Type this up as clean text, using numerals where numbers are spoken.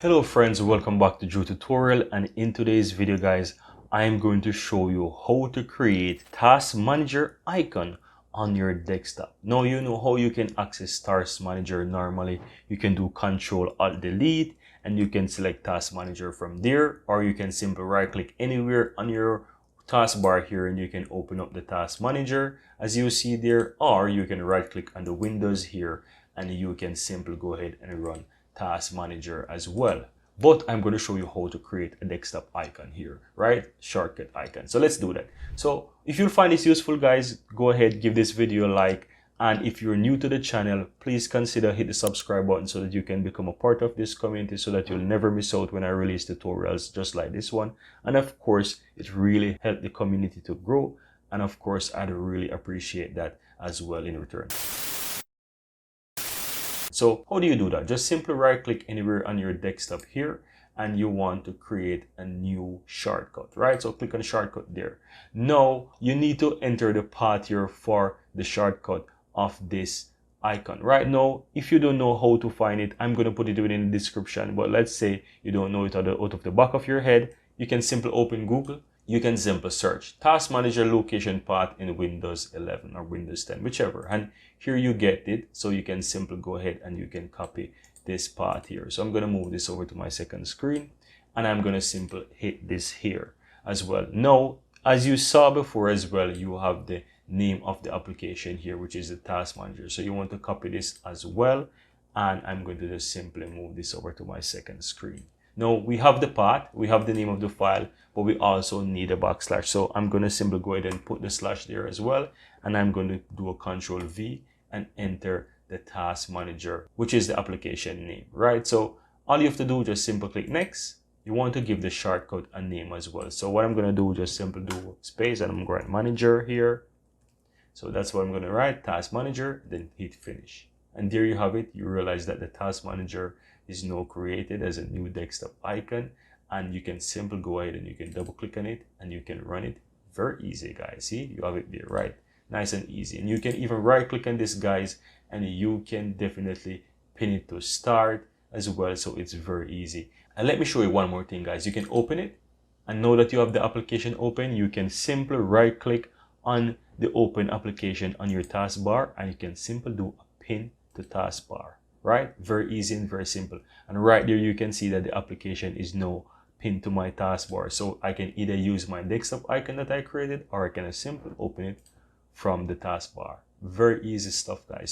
Hello friends, welcome back to Drew Tutorial, and in today's video guys, I am going to show you how to create Task Manager icon on your desktop. Now you know how you can access Task Manager normally. You can do Control Alt Delete and you can select Task Manager from there, or you can simply right click anywhere on your taskbar here and you can open up the Task Manager as you see there, or you can right click on the windows here and you can simply go ahead and run Task Manager as well. But I'm going to show you how to create a desktop icon here, right? Shortcut icon. So let's do that. So if you'll find this useful guys, go ahead, give this video a like. And if you're new to the channel, please consider hit the subscribe button so that you can become a part of this community so that you'll never miss out when I release tutorials just like this one. And of course, it really helped the community to grow. And of course, I'd really appreciate that as well in return. So how do you do that? Just simply right click anywhere on your desktop here and you want to create a new shortcut, right? So click on shortcut there. Now you need to enter the path here for the shortcut of this icon. Right now, if you don't know how to find it, I'm going to put it within the description, but let's say you don't know it out of the back of your head, you can simply open Google. You can simply search Task Manager location path in Windows 11 or Windows 10, whichever. And here you get it. So you can simply go ahead and you can copy this path here. So I'm going to move this over to my second screen and I'm going to simply hit this here as well. Now, as you saw before as well, you have the name of the application here, which is the Task Manager. So you want to copy this as well. And I'm going to just simply move this over to my second screen. Now we have the path, we have the name of the file, but we also need a backslash. So I'm going to simply go ahead and put the slash there as well. And I'm going to do a Control V and enter the Task Manager, which is the application name, right? So all you have to do, just simply click next. You want to give the shortcut a name as well. So what I'm going to do, just simply do space and I'm going to write manager here. So that's what I'm going to write, Task Manager, then hit finish. And there you have it. You realize that the Task Manager is now created as a new desktop icon, and you can simply go ahead and you can double click on it and you can run it. Very easy guys. See, you have it there, right? Nice and easy. And you can even right click on this guys and you can definitely pin it to start as well. So it's very easy. And let me show you one more thing guys. You can open it, and now that you have the application open, you can simply right click on the open application on your taskbar and you can simply do a pin to taskbar. Right? Very easy and very simple. And right there you can see that the application is now pinned to my taskbar. So I can either use my desktop icon that I created, or I can simply open it from the taskbar. Very easy stuff guys.